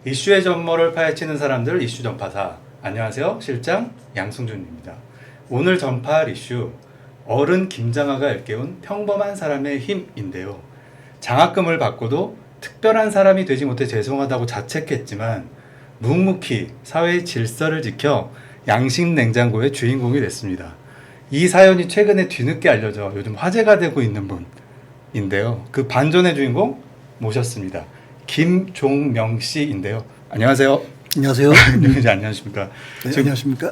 이슈의 전모를 파헤치는 사람들 이슈 전파사. 안녕하세요. 실장 양승준입니다. 오늘 전파할 이슈 어른 김장하가 일깨운 평범한 사람의 힘인데요. 장학금을 받고도 특별한 사람이 되지 못해 죄송하다고 자책했지만 묵묵히 사회의 질서를 지켜 양심 냉장고의 주인공이 됐습니다. 이 사연이 최근에 뒤늦게 알려져 요즘 화제가 되고 있는 분인데요. 그 반전의 주인공 모셨습니다. 김종명 씨인데요. 안녕하세요. 안녕하세요. 안녕하십니까. 네, 지금 안녕하십니까.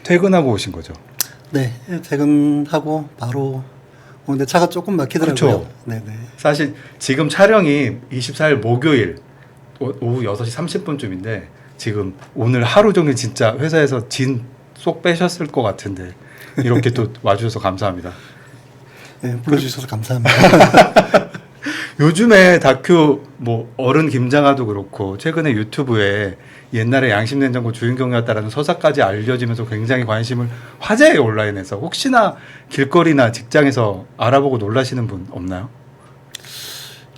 퇴근하고 오신 거죠? 네, 퇴근하고 바로 오는데 차가 조금 막히더라고요. 그렇죠. 네네. 사실 지금 촬영이 24일 목요일 오후 6시 30분쯤인데 지금 오늘 하루 종일 진짜 회사에서 진 쏙 빼셨을 것 같은데 이렇게 또 와주셔서 감사합니다. 네, 불러주셔서 감사합니다. 요즘에 다큐 뭐 어른 김장하도 그렇고 최근에 유튜브에 옛날에 양심냉장고 주인공이었다라는 서사까지 알려지면서 굉장히 관심을 화제에 온라인에서 혹시나 길거리나 직장에서 알아보고 놀라시는 분 없나요?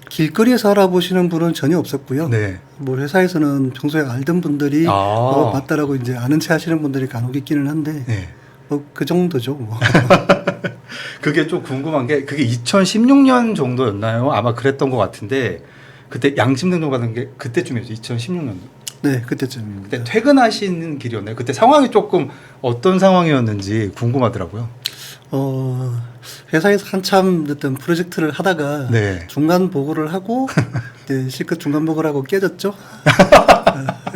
길거리에서 알아보시는 분은 전혀 없었고요. 네. 뭐 회사에서는 평소에 알던 분들이 봤다라고 이제 아는 체 하시는 분들이 간혹 있기는 한데 네. 뭐 그 정도죠. 뭐. 그게 좀 궁금한 게 그게 2016년 정도였나요? 아마 그랬던 것 같은데 그때 양심냉장고 받은 게 그때쯤이었죠. 2016년도. 네, 그때쯤입니다. 그때 퇴근하시는 길이었나요? 그때 상황이 조금 어떤 상황이었는지 궁금하더라고요. 회사에서 한참 어떤 프로젝트를 하다가 네. 중간 보고를 하고 이제 실컷 중간 보고를 하고 깨졌죠.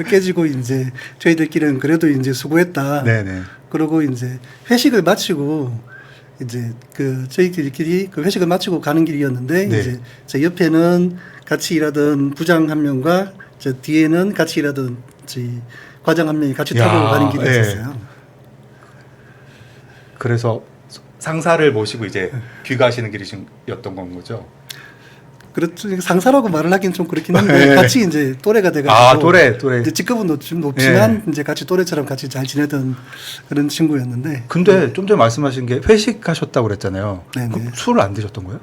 깨지고 이제 저희들끼리는 그래도 이제 수고했다. 네네. 그러고 이제 회식을 마치고 이제 그 저희들끼리 그 회식을 마치고 가는 길이었는데 네. 이제 제 옆에는 같이 일하던 부장 한 명과 저 뒤에는 같이 일하던 저희 과장 한 명이 같이 타고 가는 길이었어요. 그래서 상사를 모시고 이제 귀가하시는 길이었던 건 거죠? 그렇죠. 상사라고 말을 하긴 좀 그렇긴 한데 네. 같이 이제 또래가 돼가지고 아 또래. 이제 직급은 높지만 이제 같이 또래처럼 같이 잘 지내던 그런 친구였는데. 근데 좀 전에 말씀하신 게 회식하셨다고 그랬잖아요. 네네. 그럼 술을 안 드셨던 거예요?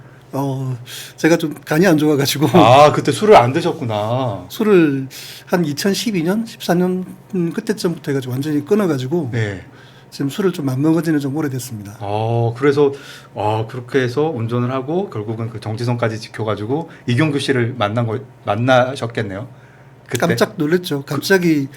제가 좀 간이 안 좋아가지고 아 그때 술을 안 드셨구나. 술을 한 2012년, 14년 그때쯤부터 해가지고 완전히 끊어가지고 네. 지금 술을 좀 안 먹은 지는 좀 오래됐습니다. 그래서 그렇게 해서 운전을 하고 결국은 그 정지선까지 지켜가지고 이경규 씨를 만나셨겠네요. 그때? 깜짝 놀랐죠. 갑자기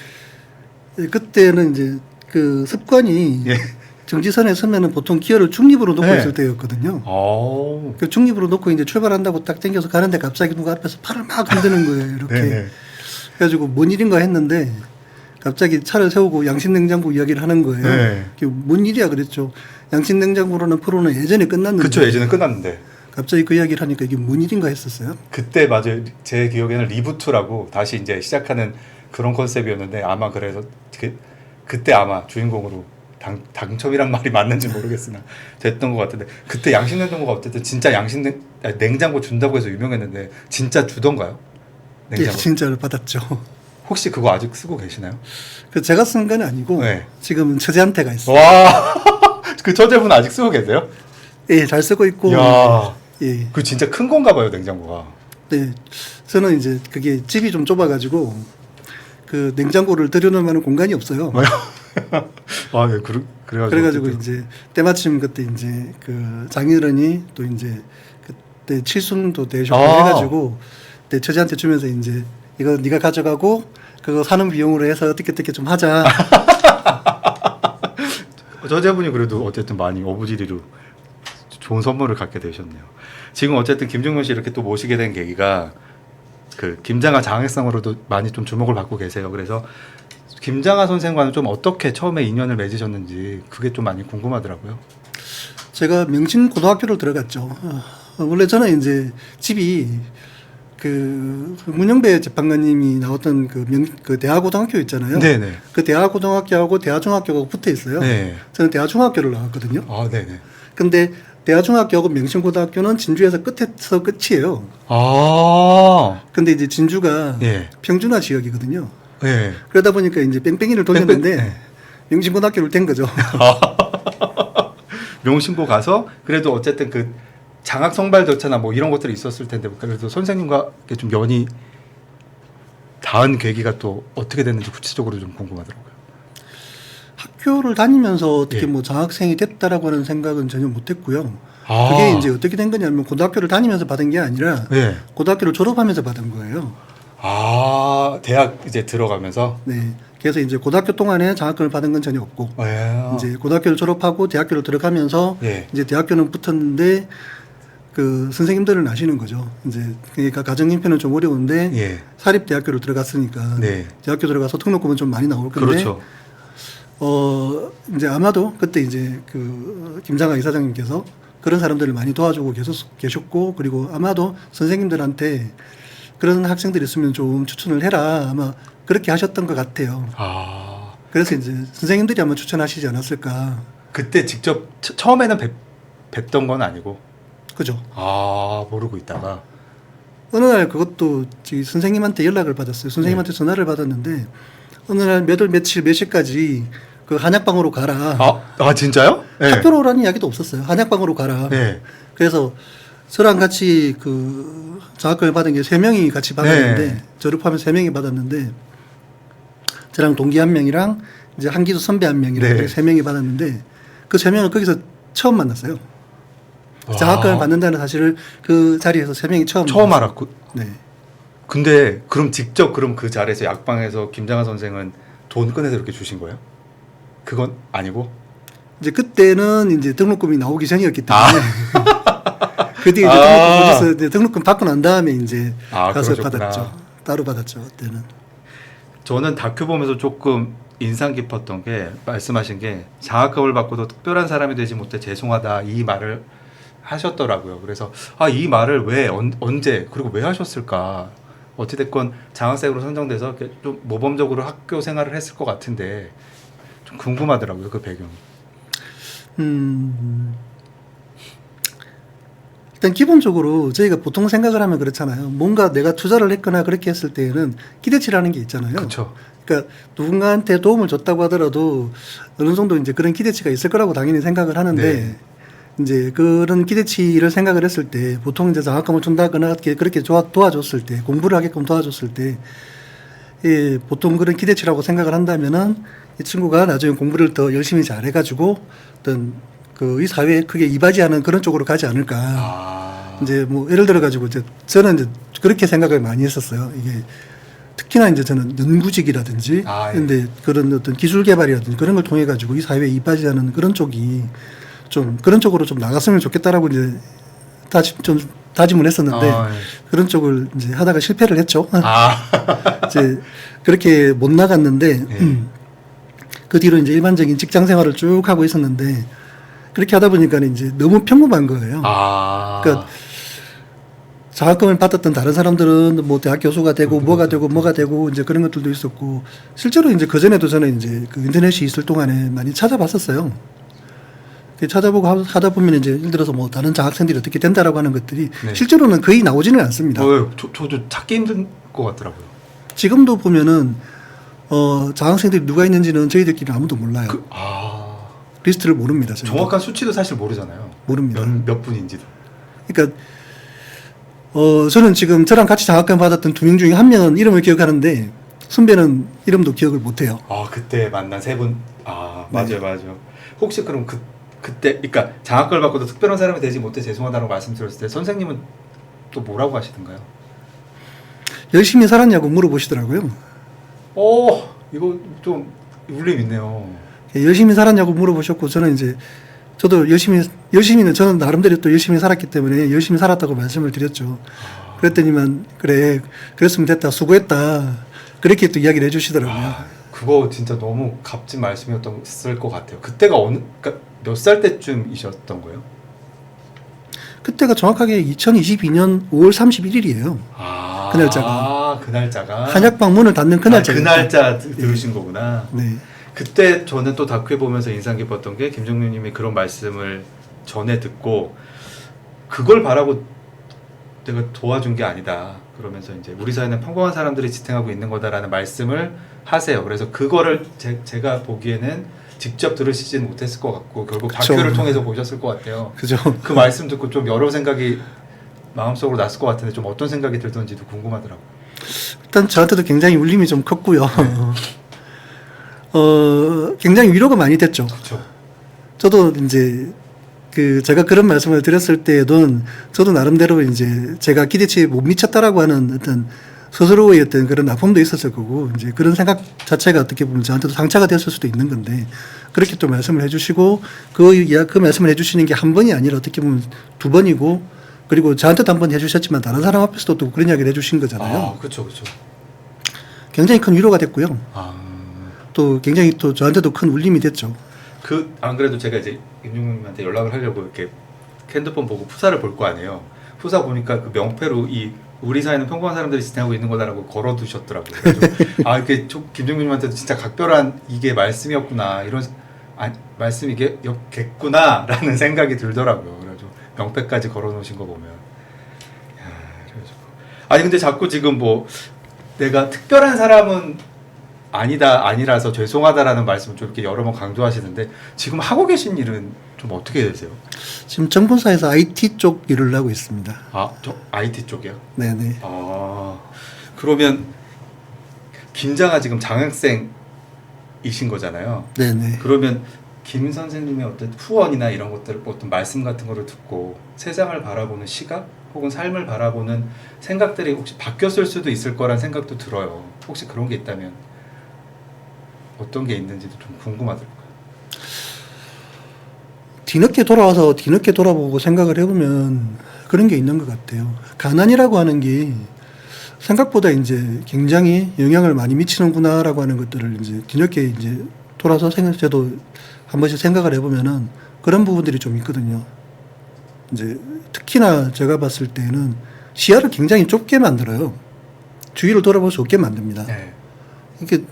그때는 이제 그 습관이 예. 정지선에 서면은 보통 기어를 중립으로 놓고 네. 있을 때였거든요. 오. 그 중립으로 놓고 이제 출발한다고 딱 당겨서 가는데 갑자기 누가 앞에서 팔을 막 흔드는 거예요. 이렇게. 네네. 그래가지고 뭔 일인가 했는데 갑자기 차를 세우고 양심냉장고 이야기를 하는 거예요. 네. 그게 뭔 일이야 그랬죠. 양심냉장고라는 프로는 예전에 끝났는데. 그쵸, 예전에 끝났는데. 갑자기 그 이야기를 하니까 이게 뭔 일인가 했었어요. 그때 맞아요. 제 기억에는 리부트라고 다시 이제 시작하는 그런 컨셉이었는데 아마 그래서 그때 아마 주인공으로 당첨이란 말이 맞는지 모르겠으나 됐던 것 같은데 그때 양심냉장고가 어쨌든 진짜 냉장고 준다고 해서 유명했는데 진짜 주던가요? 예, 냉장고. 진짜로 받았죠. 혹시 그거 아직 쓰고 계시나요? 그 제가 쓴 건 아니고 네. 지금은 처제한테가 있어요. 와, 그 처제분 아직 쓰고 계세요? 예, 잘 쓰고 있고. 야, 예, 그 진짜 큰 건가 봐요 냉장고가. 네. 저는 이제 그게 집이 좀 좁아가지고 그 냉장고를 들여놓으면 공간이 없어요. 아, 예, 그래가지고 이제 때마침 그때 이제 그 장인어른이 또 이제 그때 칠순도 되셨고 해가지고 내 처제한테 주면서 이제 이거 네가 가져가고 그거 사는 비용으로 해서 어떻게 좀 하자. 저자분이 그래도 어쨌든 많이 어부지리로 좋은 선물을 갖게 되셨네요. 지금 어쨌든 김종명 씨 이렇게 또 모시게 된 계기가 그 김장하 장학상으로도 많이 좀 주목을 받고 계세요. 그래서 김장하 선생과는 좀 어떻게 처음에 인연을 맺으셨는지 그게 좀 많이 궁금하더라고요. 제가 명신고등학교를 들어갔죠. 원래 저는 이제 집이 그 문영배 재판관님이 나왔던 그 대하고등학교 있잖아요. 네네. 그 대하고등학교하고 대하중학교가 붙어 있어요. 네. 저는 대하중학교를 나왔거든요. 아, 네네. 근데 대하중학교하고 명신고등학교는 진주에서 끝에서 끝이에요. 아, 근데 이제 진주가 예. 평준화 지역이거든요. 예. 그러다 보니까 이제 뺑뺑이를 돌렸는데 네. 명신고등학교를 된 거죠. 명신고 가서 그래도 어쨌든 그 장학 선발 절차나 뭐 이런 것들이 있었을 텐데 그래도 선생님과 좀 연이 닿은 계기가 또 어떻게 됐는지 구체적으로 좀 궁금하더라고요. 학교를 다니면서 어떻게 예. 뭐 장학생이 됐다라고 하는 생각은 전혀 못했고요. 아. 그게 이제 어떻게 된 거냐면 고등학교를 다니면서 받은 게 아니라 네. 고등학교를 졸업하면서 받은 거예요. 아, 대학 이제 들어가면서. 네. 그래서 이제 고등학교 동안에 장학금을 받은 건 전혀 없고 예. 이제 고등학교를 졸업하고 대학교를 들어가면서 예. 이제 대학교는 붙었는데 그 선생님들은 아시는 거죠. 이제 그러니까 가정 형편은 좀 어려운데 예. 사립 대학교를 들어갔으니까 네. 대학교 들어가서 등록금은 좀 많이 나올 건데 그렇죠. 이제 아마도 그때 이제 그 김장하 이사장님께서 그런 사람들을 많이 도와주고 계셨고 그리고 아마도 선생님들한테 그런 학생들이 있으면 좀 추천을 해라 아마 그렇게 하셨던 것 같아요. 아. 그래서 이제 선생님들이 아마 추천하시지 않았을까. 그때 직접 처음에는 뵙던 건 아니고. 그죠. 아, 모르고 있다가. 어느 날 그것도 저기 선생님한테 연락을 받았어요. 선생님한테 전화를 받았는데 어느 날 몇 월 며칠 몇 시까지 그 한약방으로 가라. 아 진짜요? 네. 학교로 오라는 이야기도 없었어요. 한약방으로 가라. 네. 그래서 저랑 같이 그 장학금을 받은 게 3명이 같이 받았는데 네. 저를 포함해서 3명이 받았는데 저랑 동기 1명이랑 이제 한기수 선배 1명이랑 네. 3명이 받았는데 그 3명을 거기서 처음 만났어요. 와. 장학금을 받는다는 사실을 그 자리에서 3명이 처음 처음 만났어요. 알았고. 네. 근데 그럼 직접 그럼 그 자리에서 약방에서 김장하 선생은 돈 꺼내서 이렇게 주신 거예요? 그건 아니고? 이제 그때는 이제 등록금이 나오기 전이었기 때문에 그 뒤에 이제 아. 등록금 이제 등록금 받고 난 다음에 이제 아, 가서 그러셨구나. 받았죠. 따로 받았죠. 그때는. 저는 다큐 보면서 조금 인상 깊었던 게 말씀하신 게 장학금을 받고도 특별한 사람이 되지 못해 죄송하다 이 말을 하셨더라고요. 그래서 이 말을 왜 언제 그리고 왜 하셨을까? 어찌됐건 장학생으로 선정돼서 이렇게 좀 모범적으로 학교 생활을 했을 것 같은데 좀 궁금하더라고요. 그 배경이. 일단 기본적으로 저희가 보통 생각을 하면 그렇잖아요. 뭔가 내가 투자를 했거나 그렇게 했을 때에는 기대치라는 게 있잖아요. 그렇죠. 그러니까 누군가한테 도움을 줬다고 하더라도 어느 정도 이제 그런 기대치가 있을 거라고 당연히 생각을 하는데 네. 이제 그런 기대치를 생각을 했을 때 보통 이제 장학금을 준다거나 그렇게 도와줬을 때 공부를 하게끔 도와줬을 때 보통 그런 기대치라고 생각을 한다면은 이 친구가 나중에 공부를 더 열심히 잘해가지고 어떤 그 이 사회에 크게 이바지하는 그런 쪽으로 가지 않을까. 이제 뭐 예를 들어 가지고 이제 저는 이제 그렇게 생각을 많이 했었어요. 이게 특히나 이제 저는 연구직이라든지 예. 근데 그런 어떤 기술 개발이라든지 그런 걸 통해 가지고 이 사회에 이바지하는 그런 쪽이 좀 그런 쪽으로 좀 나갔으면 좋겠다라고 이제 좀 다짐을 했었는데 예. 그런 쪽을 이제 하다가 실패를 했죠. 아. 이제 그렇게 못 나갔는데 그 뒤로 이제 일반적인 직장 생활을 쭉 하고 있었는데 그렇게 하다 보니까 이제 너무 평범한 거예요. 그러니까 장학금을 받았던 다른 사람들은 뭐 대학 교수가 되고 뭐가 되고 이제 그런 것들도 있었고 실제로 이제 그 전에도 저는 이제 그 인터넷이 있을 동안에 많이 찾아봤었어요. 찾아보고 하다 보면 이제 예를 들어서 뭐 다른 장학생들이 어떻게 된다라고 하는 것들이 네. 실제로는 거의 나오지는 않습니다. 저도 찾기 힘든 것 같더라고요. 지금도 보면은 장학생들이 누가 있는지는 저희들끼리 아무도 몰라요. 리스트를 모릅니다. 저희도. 정확한 수치도 사실 모르잖아요. 모릅니다. 몇 분인지도. 그러니까 저는 지금 저랑 같이 장학금 받았던 2명 중에 1명은 이름을 기억하는데 선배는 이름도 기억을 못해요. 그때 만난 3분. 맞아요. 혹시 그럼 그때 그러니까 장학금을 받고도 특별한 사람이 되지 못해 죄송하다고 말씀드렸을 때 선생님은 또 뭐라고 하시던가요? 열심히 살았냐고 물어보시더라고요. 이거 좀 울림 있네요. 열심히 살았냐고 물어보셨고 저는 이제 저도 열심히는 저는 나름대로 또 열심히 살았기 때문에 열심히 살았다고 말씀을 드렸죠. 그랬더니만 그래 그랬으면 됐다 수고했다 그렇게 또 이야기를 해주시더라고요. 그거 진짜 너무 값진 말씀이었을 것 같아요. 그때가 그러니까 몇 살 때쯤이셨던 거예요? 그때가 정확하게 2022년 5월 31일이에요. 그 날짜가. 한약방 문을 닫는 그 날짜. 그 날짜 들으신 거구나. 네. 그때 저는 또 다큐에 보면서 인상 깊었던 게 김종률님이 그런 말씀을 전에 듣고 그걸 바라고 내가 도와준 게 아니다. 그러면서 이제 우리 사회는 평범한 사람들이 지탱하고 있는 거다라는 말씀을 하세요. 그래서 그거를 제가 보기에는 직접 들으시지는 못했을 것 같고 결국 그쵸. 다큐를 통해서 보셨을 것 같아요. 그죠. 그 말씀 듣고 좀 여러 생각이 마음속으로 났을 것 같은데 좀 어떤 생각이 들던지도 궁금하더라고요. 일단 저한테도 굉장히 울림이 좀 컸고요. 굉장히 위로가 많이 됐죠. 그렇죠. 저도 이제 제가 그런 말씀을 드렸을 때에도 저도 나름대로 이제 제가 기대치에 못 미쳤다라고 하는 어떤 스스로의 어떤 그런 아픔도 있었을 거고, 이제 그런 생각 자체가 어떻게 보면 저한테도 상처가 됐을 수도 있는 건데, 그렇게 또 말씀을 해주시고, 그 말씀을 해주시는 게 한 번이 아니라 어떻게 보면 두 번이고, 그리고 저한테도 한 번 해주셨지만 다른 사람 앞에서도 또 그런 이야기를 해주신 거잖아요. 그렇죠, 그렇죠. 굉장히 큰 위로가 됐고요. 아, 또 굉장히 또 저한테도 큰 울림이 됐죠. 안 그래도 제가 이제 김종국님한테 연락을 하려고 이렇게 핸드폰 보고 푸사를 볼 거 아니에요. 푸사 보니까 그 명패로 우리 사회는 평범한 사람들이 지내고 있는 거다라고 걸어두셨더라고요. 그래서 이게 김종국님한테도 진짜 각별한 이게 말씀이었구나, 이런 말씀이 겠구나라는 생각이 들더라고요. 그래서 명패까지 걸어놓으신 거 보면, 그래가지고 근데 자꾸 지금 뭐 내가 특별한 사람은 아니라서 죄송하다라는 말씀을 좀 이렇게 여러 번 강조하시는데, 지금 하고 계신 일은 좀 어떻게 되세요? 지금 정본사에서 IT 쪽 일을 하고 있습니다. 저 IT 쪽이요? 네네. 그러면 김장아 지금 장학생이신 거잖아요. 네네. 그러면 김 선생님의 어떤 후원이나 이런 것들, 어떤 말씀 같은 거를 듣고 세상을 바라보는 시각 혹은 삶을 바라보는 생각들이 혹시 바뀌었을 수도 있을 거란 생각도 들어요. 혹시 그런 게 있다면 어떤 게 있는지도 좀 궁금하더라고요. 뒤늦게 돌아보고 생각을 해보면 그런 게 있는 것 같아요. 가난이라고 하는 게 생각보다 이제 굉장히 영향을 많이 미치는구나라고 하는 것들을 이제 뒤늦게 이제 돌아서 저도 한 번씩 생각을 해보면은 그런 부분들이 좀 있거든요. 이제 특히나 제가 봤을 때는 시야를 굉장히 좁게 만들어요. 주위를 돌아볼 수 없게 만듭니다. 네. 이게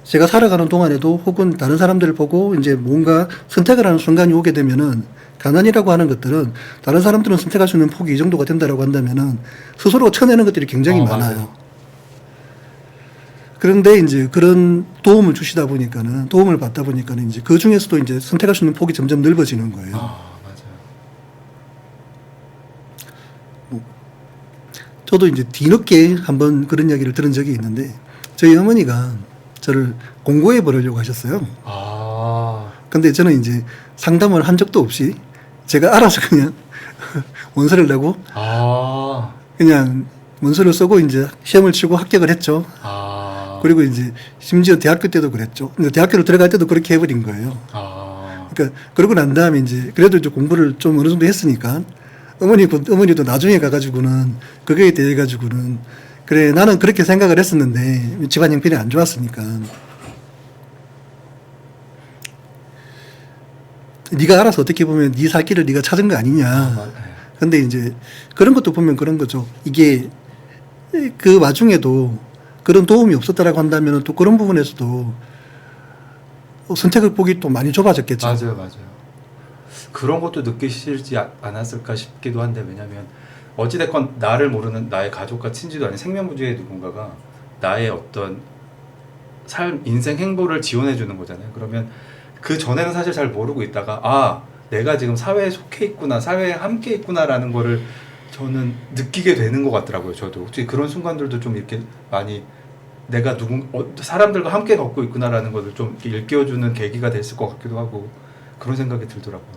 제가 살아가는 동안에도 혹은 다른 사람들을 보고 이제 뭔가 선택을 하는 순간이 오게 되면은, 가난이라고 하는 것들은 다른 사람들은 선택할 수 있는 폭이 이 정도가 된다라고 한다면은 스스로 쳐내는 것들이 굉장히 많아요. 맞아요. 그런데 이제 그런 도움을 받다 보니까는 이제 그 중에서도 이제 선택할 수 있는 폭이 점점 넓어지는 거예요. 맞아요. 저도 이제 뒤늦게 한번 그런 이야기를 들은 적이 있는데, 저희 어머니가 저를 공고해 버리려고 하셨어요. 근데 저는 이제 상담을 한 적도 없이 제가 알아서 그냥 원서를 내고 그냥 원서를 쓰고 이제 시험을 치고 합격을 했죠. 그리고 이제 심지어 대학교 때도 그랬죠. 근데 대학교를 들어갈 때도 그렇게 해버린 거예요. 그러니까 그러고 난 다음에 이제 그래도 이제 공부를 좀 어느 정도 했으니까 어머니도 나중에 가가지고는 그거에 대해 가지고는, 그래 나는 그렇게 생각을 했었는데 집안 형편이 안 좋았으니까 네가 알아서 어떻게 보면 네 살 길을 네가 찾은 거 아니냐. 근데 이제 그런 것도 보면 그런 거죠. 이게 그 와중에도 그런 도움이 없었다라고 한다면 또 그런 부분에서도 선택의 폭이 또 많이 좁아졌겠죠. 맞아요. 그런 것도 느끼시지 않았을까 싶기도 한데, 왜냐면 어찌됐건 나를 모르는 나의 가족과 친지도 아닌 생명부지의 누군가가 나의 어떤 인생 행보를 지원해 주는 거잖아요. 그러면 그 전에는 사실 잘 모르고 있다가 내가 지금 사회에 속해 있구나, 사회에 함께 있구나라는 거를 저는 느끼게 되는 것 같더라고요. 저도 혹시 그런 순간들도 좀 이렇게 많이 내가 사람들과 함께 걷고 있구나라는 것을 좀 일깨워주는 계기가 됐을 것 같기도 하고, 그런 생각이 들더라고요.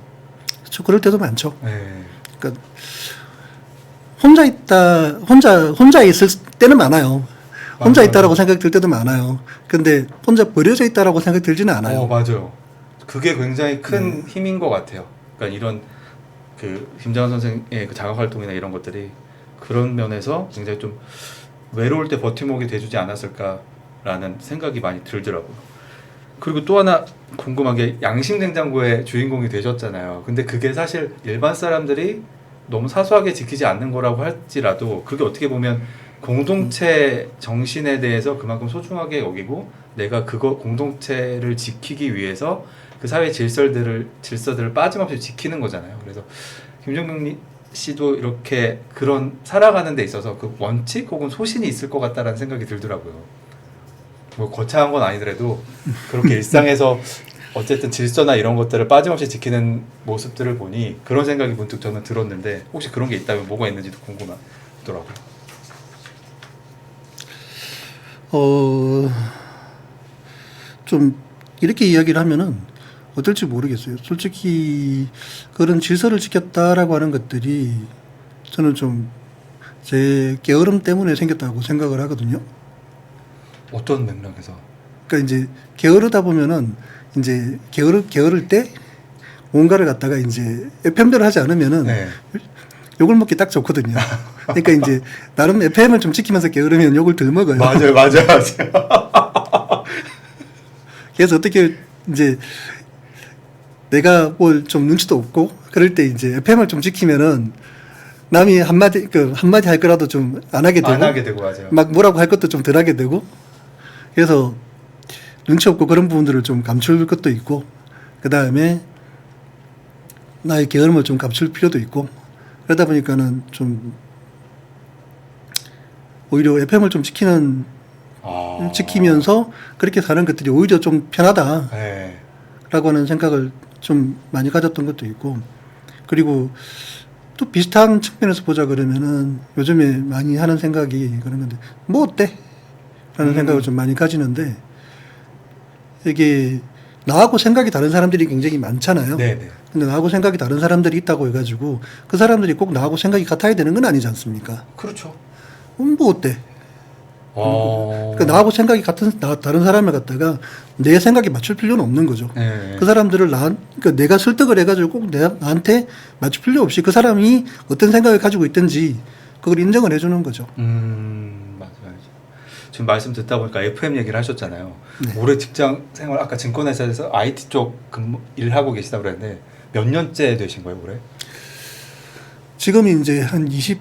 그렇죠. 그럴 때도 많죠. 네. 그러니까 혼자 있을 때는 많아요. 혼자 있다라고 생각 들 때도 많아요. 근데 혼자 버려져 있다라고 생각 들지는 않아요. 맞아요. 그게 굉장히 큰 힘인 것 같아요. 그러니까 이런 김장한 선생의 그 장학 활동이나 이런 것들이 그런 면에서 굉장히 좀 외로울 때 버팀목이 돼주지 않았을까라는 생각이 많이 들더라고요. 그리고 또 하나 궁금한 게, 양심냉장고의 주인공이 되셨잖아요. 근데 그게 사실 일반 사람들이 너무 사소하게 지키지 않는 거라고 할지라도, 그게 어떻게 보면 공동체 정신에 대해서 그만큼 소중하게 여기고, 내가 그거 공동체를 지키기 위해서 그 사회 질서들을 빠짐없이 지키는 거잖아요. 그래서 김종국 씨도 이렇게 그런 살아가는 데 있어서 그 원칙 혹은 소신이 있을 것 같다라는 생각이 들더라고요. 뭐 거창한 건 아니더라도 그렇게 일상에서 어쨌든 질서나 이런 것들을 빠짐없이 지키는 모습들을 보니 그런 생각이 문득 저는 들었는데, 혹시 그런 게 있다면 뭐가 있는지도 궁금하더라고요. 좀 이렇게 이야기를 하면은 어떨지 모르겠어요. 솔직히 그런 질서를 지켰다라고 하는 것들이 저는 좀 제 게으름 때문에 생겼다고 생각을 하거든요. 어떤 맥락에서? 그러니까 이제 게으르다 보면은 이제 게으를 때 뭔가를 갖다가 이제 FM대로 하지 않으면은 네. 욕을 먹기 딱 좋거든요. 그러니까 이제 나름 FM을 좀 지키면서 게으르면 욕을 덜 먹어요. 맞아요. 그래서 어떻게 이제 내가 뭘 좀 눈치도 없고 그럴 때 이제 FM을 좀 지키면은 남이 한마디 할 거라도 좀 안 하게 되고 안 하게 되고 맞아요. 막 뭐라고 할 것도 좀 덜 하게 되고 그래서 눈치 없고 그런 부분들을 좀 감출 것도 있고 그 다음에 나의 게으름을 좀 감출 필요도 있고 그러다 보니까는 좀 오히려 FM을 좀 지키면서 그렇게 사는 것들이 오히려 좀 편하다라고 네. 하는 생각을 좀 많이 가졌던 것도 있고 그리고 또 비슷한 측면에서 보자 그러면은 요즘에 많이 하는 생각이 그런 건데 뭐 어때? 라는 생각을 좀 많이 가지는데 이게 나하고 생각이 다른 사람들이 굉장히 많잖아요. 네네. 근데 나하고 생각이 다른 사람들이 있다고 해가지고 그 사람들이 꼭 나하고 생각이 같아야 되는 건 아니지 않습니까? 그렇죠. 뭐 어때? 그러니까 나하고 생각이 다른 사람을 갖다가 내 생각에 맞출 필요는 없는 거죠. 네. 그 사람들을 그러니까 내가 설득을 해가지고 꼭 나한테 맞출 필요 없이 그 사람이 어떤 생각을 가지고 있든지 그걸 인정을 해주는 거죠. 맞아요. 지금 말씀 듣다 보니까 FM 얘기를 하셨잖아요. 네. 올해 직장 생활 아까 증권회사에서 IT 쪽 일하고 계시다고 그랬는데 몇 년째 되신 거예요, 올해? 지금이 이제 한 20,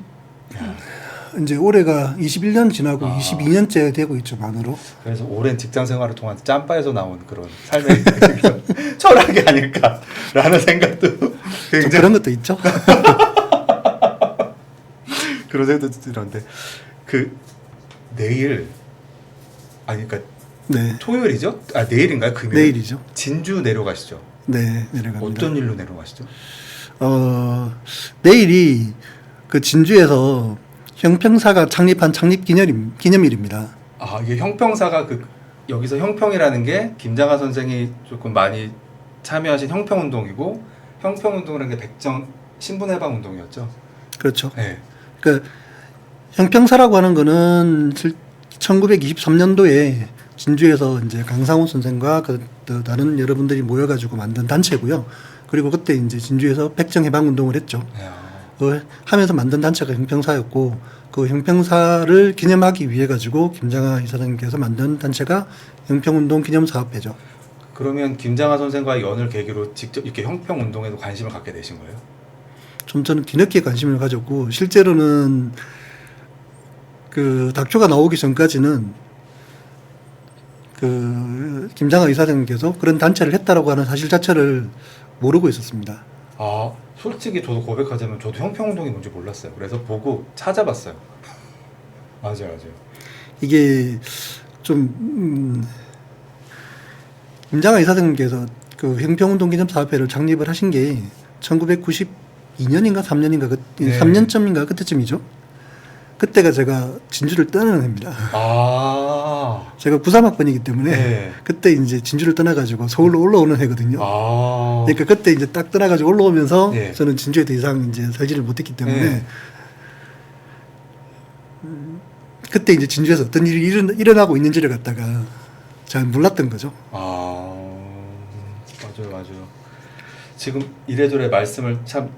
이제 올해가 21년 지나고 22년째 되고 있죠, 만으로. 그래서 오랜 직장 생활을 통한 짬바에서 나온 그런 삶의 철학이 아닐까라는 생각도 좀 굉장히 그런 것도 있죠. 그런 생각도 들었는데 내일 그러니까 네. 토요일이죠? 내일인가요? 금요일? 내일이죠. 진주 내려가시죠? 네, 내려갑니다. 어떤 일로 내려가시죠? 내일이 그 진주에서 형평사가 창립한 기념일입니다. 이게 형평사가 여기서 형평이라는 게 김장하 선생이 조금 많이 참여하신 형평운동이고 형평운동이라는 게 백정 신분해방 운동이었죠. 그렇죠. 네. 그 형평사라고 하는 거는 1923년도에 진주에서 이제 강상훈 선생과 또 다른 여러분들이 모여가지고 만든 단체고요. 그리고 그때 이제 진주에서 백정해방 운동을 했죠. 하면서 만든 단체가 형평사였고 그 형평사를 기념하기 위해 가지고 김장하 이사장님께서 만든 단체가 형평운동 기념사업회죠. 그러면 김장하 선생과의 연을 계기로 직접 이렇게 형평운동에도 관심을 갖게 되신 거예요? 좀 저는 뒤늦게 관심을 가졌고 실제로는 그 다큐가 나오기 전까지는 그 김장하 이사장님께서 그런 단체를 했다라고 하는 사실 자체를 모르고 있었습니다. 솔직히 저도 고백하자면 저도 형평운동이 뭔지 몰랐어요. 그래서 보고 찾아봤어요. 맞아요. 이게 좀 김장하 이사장님께서 그 형평운동 기념사업회를 창립을 하신 게 1992년인가 3년인가 3년쯤인가 그때쯤이죠. 그때가 제가 진주를 떠나는 해입니다. 제가 93학번이기 때문에 네. 그때 이제 진주를 떠나가지고 서울로 올라오는 해거든요. 그러니까 그때 이제 딱 떠나가지고 올라오면서 네. 저는 진주에 더 이상 이제 살지를 못했기 때문에 네. 그때 이제 진주에서 어떤 일이 일어나고 있는지를 갖다가 잘 몰랐던 거죠. 맞아요. 지금 이래저래 말씀을 참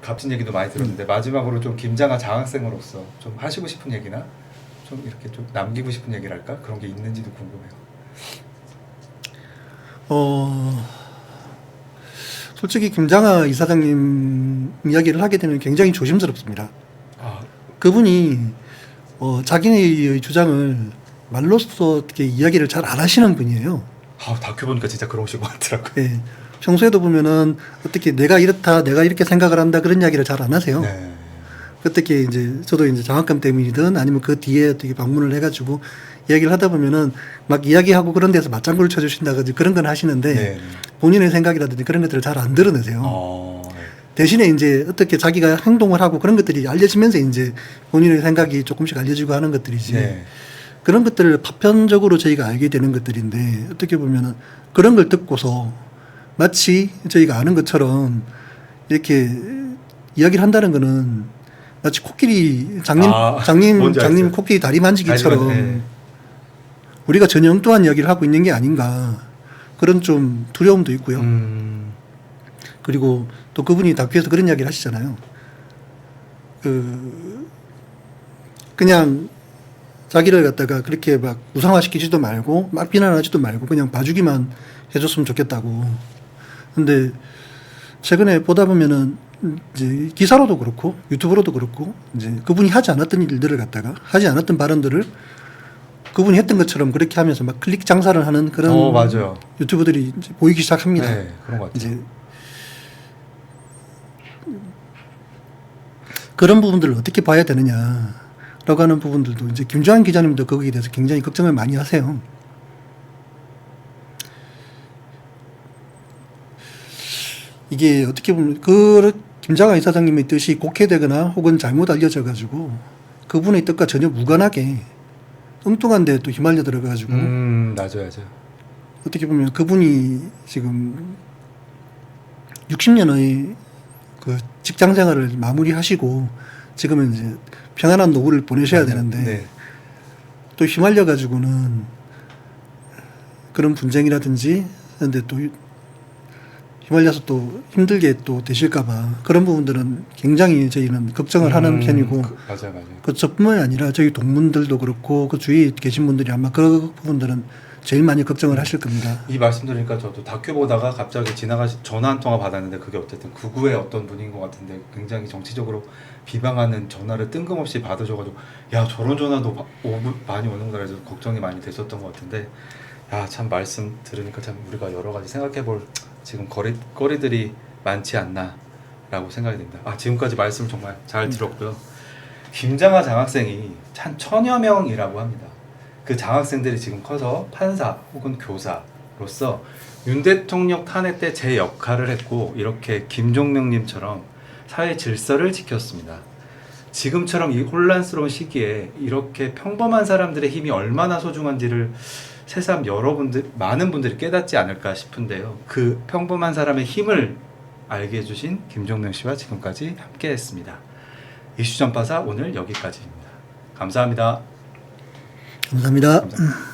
값진 얘기도 많이 들었는데 마지막으로 좀 김장하 장학생으로서 좀 하시고 싶은 얘기나 좀 이렇게 좀 남기고 싶은 얘기랄까 그런 게 있는지도 궁금해요. 솔직히 김장하 이사장님 이야기를 하게 되면 굉장히 조심스럽습니다. 그분이 자기의 주장을 말로써 어떻게 이야기를 잘 안 하시는 분이에요. 다큐 보니까 진짜 그러신 것 같더라고요. 네. 평소에도 보면은 어떻게 내가 이렇다, 내가 이렇게 생각을 한다 그런 이야기를 잘 안 하세요. 네. 어떻게 이제 저도 이제 장학금 때문이든 아니면 그 뒤에 어떻게 방문을 해가지고 이야기를 하다 보면은 막 이야기하고 그런 데서 맞장구를 쳐주신다든지 그런 건 하시는데 네. 본인의 생각이라든지 그런 것들을 잘 안 드러내세요. 네. 대신에 이제 어떻게 자기가 행동을 하고 그런 것들이 알려지면서 이제 본인의 생각이 조금씩 알려지고 하는 것들이지. 네. 그런 것들을 파편적으로 저희가 알게 되는 것들인데 어떻게 보면은 그런 걸 듣고서 마치 저희가 아는 것처럼 이렇게 이야기를 한다는 거는 마치 코끼리 뭔지 장님 알죠. 코끼리 다리 만지기처럼 네. 우리가 전혀 엉뚱한 이야기를 하고 있는 게 아닌가 그런 좀 두려움도 있고요. 그리고 또 그분이 다큐에서 그런 이야기를 하시잖아요. 그냥 자기를 갖다가 그렇게 막 우상화시키지도 말고 막 비난하지도 말고 그냥 봐주기만 해줬으면 좋겠다고. 근데 최근에 보다 보면은 이제 기사로도 그렇고 유튜브로도 그렇고 이제 그분이 하지 않았던 일들을 갖다가 하지 않았던 발언들을 그분이 했던 것처럼 그렇게 하면서 막 클릭 장사를 하는 그런 맞아요. 유튜브들이 이제 보이기 시작합니다. 네, 그런 것 같아요. 이제 그런 부분들을 어떻게 봐야 되느냐라고 하는 부분들도 이제 김주환 기자님도 거기에 대해서 굉장히 걱정을 많이 하세요. 이게 어떻게 보면 김장하 이사장님의 뜻이 곡해되거나 혹은 잘못 알려져 가지고 그분의 뜻과 전혀 무관하게 엉뚱한 데 또 휘말려 들어가 가지고 맞아요. 어떻게 보면 그분이 지금 60년의 그 직장 생활을 마무리하시고 지금은 이제 평안한 노후를 보내셔야 되는데 네. 또 휘말려 가지고는 그런 분쟁이라든지 근데 또 휘말려서 또 힘들게 또 되실까봐 그런 부분들은 굉장히 저희는 걱정을 하는 편이고 맞아요. 그 저뿐만이 아니라 저희 동문들도 그렇고 그 주위에 계신 분들이 아마 그 부분들은 제일 많이 걱정을 하실 겁니다. 이 말씀 들으니까 저도 다큐 보다가 갑자기 전화 한 통화 받았는데 그게 어쨌든 극우의 어떤 분인 것 같은데 굉장히 정치적으로 비방하는 전화를 뜬금없이 받으셔가지고 야 저런 전화도 많이 오는구나 해서 걱정이 많이 되셨던 것 같은데 야 참 말씀 들으니까 참 우리가 여러 가지 생각해볼 지금 거리들이 많지 않나라고 생각이 됩니다. 지금까지 말씀 정말 잘 들었고요. 김장하 장학생이 한 1000여 명이라고 합니다. 그 장학생들이 지금 커서 판사 혹은 교사로서 윤 대통령 탄핵 때 제 역할을 했고 이렇게 김종명님처럼 사회 질서를 지켰습니다. 지금처럼 이 혼란스러운 시기에 이렇게 평범한 사람들의 힘이 얼마나 소중한지를 새삼 많은 분들이 깨닫지 않을까 싶은데요. 그 평범한 사람의 힘을 알게 해주신 김종명 씨와 지금까지 함께했습니다. 이슈 전파사 오늘 여기까지입니다. 감사합니다. 감사합니다. 감사합니다.